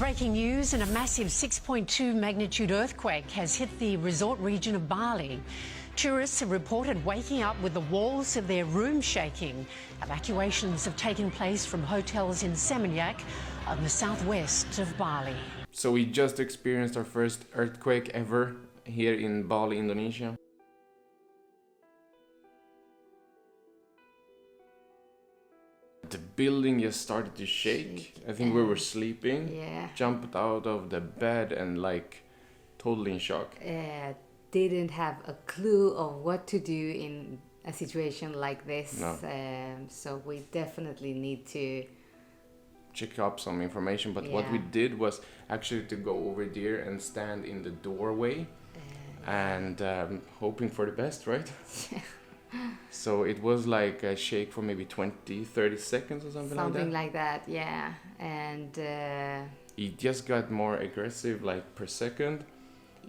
Breaking news, and a massive 6.2 magnitude earthquake has hit the resort region of Bali. Tourists have reported waking up with the walls of their room shaking. Evacuations have taken place from hotels in Seminyak on the southwest of Bali. So we just experienced our first earthquake ever here in Bali, Indonesia. The building just started to shake. I think we were sleeping. Yeah. Jumped out of the bed and like totally in shock. Didn't have a clue of what to do in a situation like this. No. So we definitely need to Check up some information, but what we did was actually to go over there and stand in the doorway and hoping for the best, right? So it was like a shake for maybe 20-30 seconds or something like that. something like that, yeah. And It just got more aggressive like per second.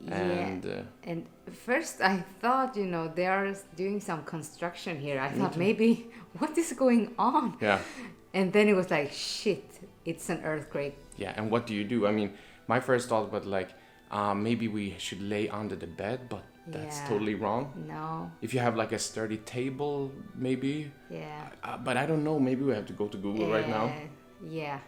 And first I thought, they are doing some construction here. I thought maybe, what is going on? Yeah. And then it was like, shit, it's an earthquake. Yeah, and what do you do? I mean, my first thought was like, maybe we should lay under the bed, but that's totally wrong. No. If you have like a sturdy table, maybe. Yeah. But I don't know, maybe we have to go to Google right now. Yeah,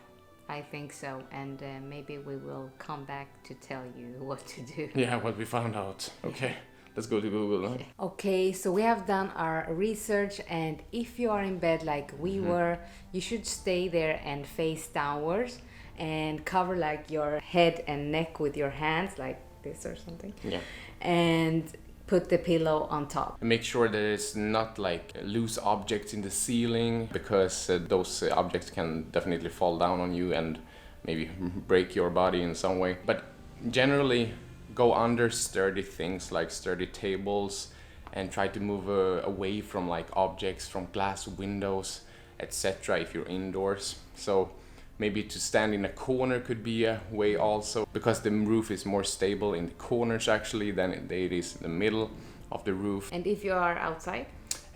I think so. And maybe we will come back to tell you what to do. Yeah, what we found out. Okay, let's go to Google. Huh? Okay, so we have done our research, and if you are in bed like we were, you should stay there and face downwards and cover like your head and neck with your hands like this or something. Yeah. And put the pillow on top. And make sure that it's not like loose objects in the ceiling, because those objects can definitely fall down on you and maybe break your body in some way. But generally, go under sturdy things like sturdy tables and try to move away from like objects, from glass windows, etc. if you're indoors. So maybe to stand in a corner could be a way also, because the roof is more stable in the corners actually than it is in the middle of the roof. And if you are outside?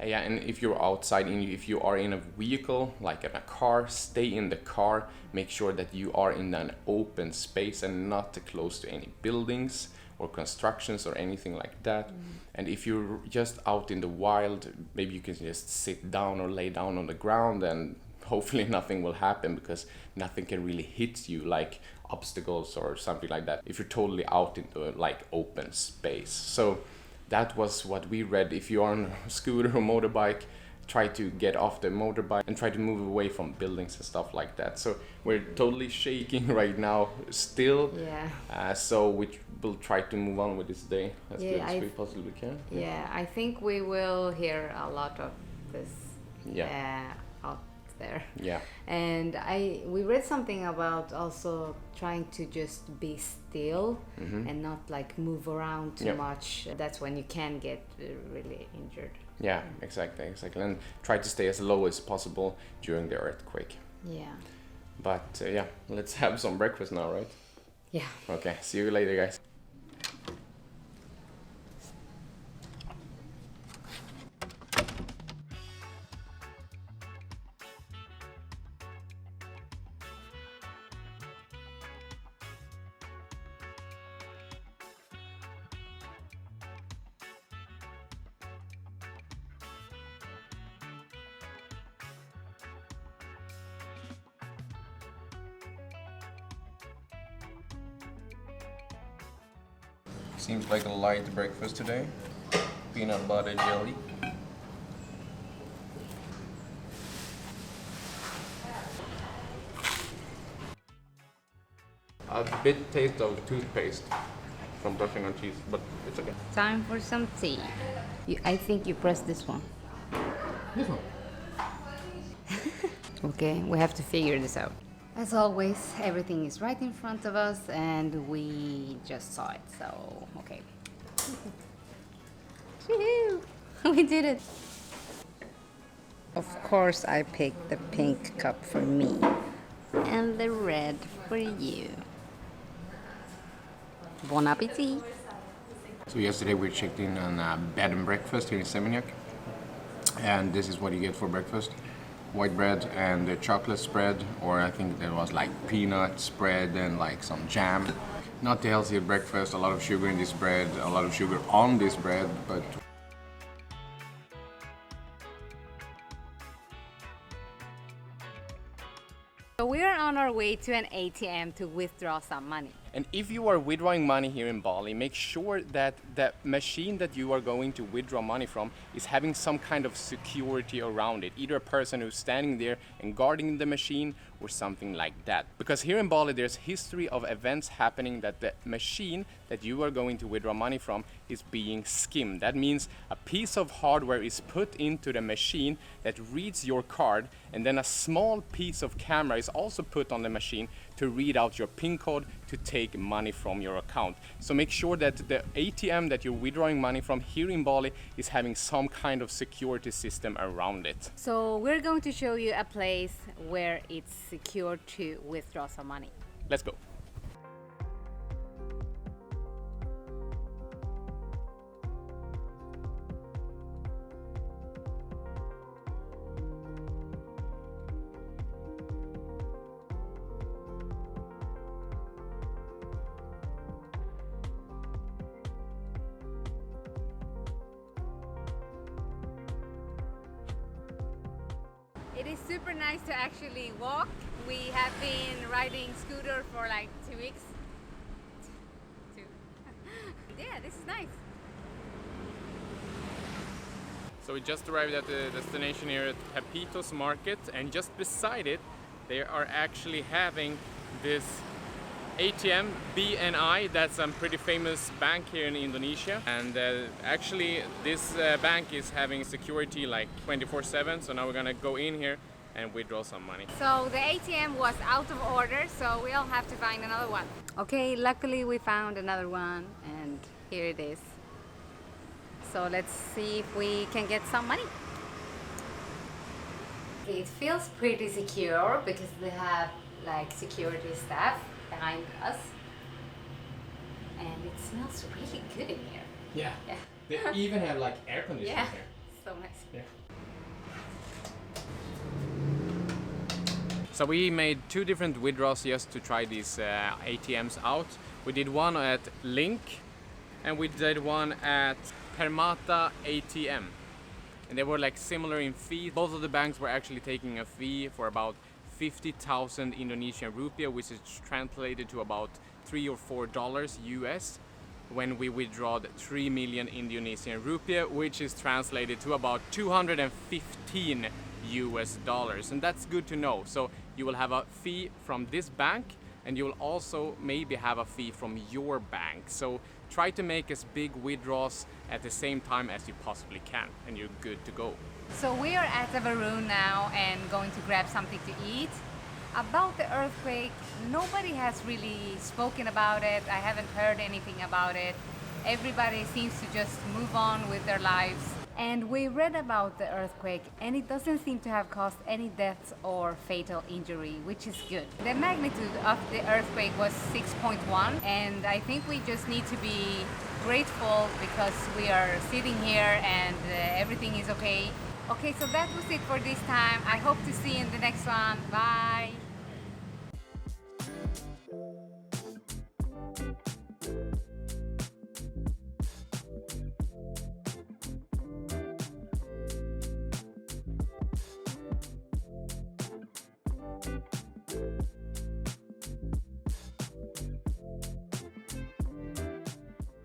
Yeah, and if you're outside, and if you are in a vehicle, like in a car, stay in the car. Make sure that you are in an open space and not close to any buildings or constructions or anything like that. And if you're just out in the wild, maybe you can just sit down or lay down on the ground, and hopefully nothing will happen, because nothing can really hit you like obstacles or something like that if you're totally out into like open space. So that was what we read. If you're on a scooter or motorbike, try to get off the motorbike and try to move away from buildings and stuff like that. So we're totally shaking right now still. Yeah. So we will try to move on with this day as good as we possibly can. Yeah, I think we will hear a lot of this out there. Yeah. And we read something about also trying to just be still and not like move around too much. That's when you can get really injured. Yeah, exactly. And try to stay as low as possible during the earthquake. Yeah. But yeah, let's have some breakfast now, right? Yeah. Okay, see you later, guys. Seems like a light breakfast today. Peanut butter jelly. A bit taste of toothpaste from brushing on teeth, but it's okay. Time for some tea. I think you press this one. This one? Okay, we have to figure this out. As always, everything is right in front of us and we just saw it, so okay. Woohoo! We did it! Of course I picked the pink cup for me and the red for you. Bon appetit! So yesterday we checked in on a bed and breakfast here in Seminyak. And this is what you get for breakfast. white bread and the chocolate spread, or I think there was like peanut spread and like some jam. Not the healthiest breakfast, a lot of sugar in this bread, a lot of sugar on this bread, but So we are on our way to an ATM to withdraw some money. and if you are withdrawing money here in Bali, make sure that the machine that you are going to withdraw money from is having some kind of security around it. Either a person who's standing there and guarding the machine or something like that. Because here in Bali, there's history of events happening that the machine that you are going to withdraw money from is being skimmed. That means a piece of hardware is put into the machine that reads your card, and then a small piece of camera is also put on the machine to read out your PIN code to take money from your account. So make sure that the ATM that you're withdrawing money from here in Bali is having some kind of security system around it. So we're going to show you a place where it's secure to withdraw some money. Let's go. It is super nice to actually walk. We have been riding scooter for like 2 weeks. Yeah, this is nice. So we just arrived at the destination here at Pepito's Market, and just beside it they are actually having this ATM BNI. That's a pretty famous bank here in Indonesia, and actually this bank is having security like 24/7. So now we're gonna go in here and withdraw some money. So the ATM was out of order, so we'll have to find another one. Okay, luckily we found another one, and here it is. So let's see if we can get some money. It feels pretty secure because they have like security staff behind us, and it smells really good in here. Yeah. Yeah. They even have like air conditioning Yeah, here. so nice. Yeah. So we made 2 different withdrawals just to try these ATMs out. We did one at Link, and we did one at Permata ATM. And they were like similar in fee. Both of the banks were actually taking a fee for about 50,000 Indonesian rupiah, which is translated to about $3 or $4 US, when we withdraw 3 million Indonesian rupiah, which is translated to about 215 US dollars. And that's good to know. So you will have a fee from this bank, and you will also maybe have a fee from your bank. So try to make as big withdrawals at the same time as you possibly can, and you're good to go. So we are at the Varun now and going to grab something to eat. About the earthquake, nobody has really spoken about it. I haven't heard anything about it. Everybody seems to just move on with their lives. And we read about the earthquake, and it doesn't seem to have caused any deaths or fatal injury, which is good. The magnitude of the earthquake was 6.1, and I think we just need to be grateful because we are sitting here and everything is okay. Okay, so that was it for this time. I hope to see you in the next one. Bye!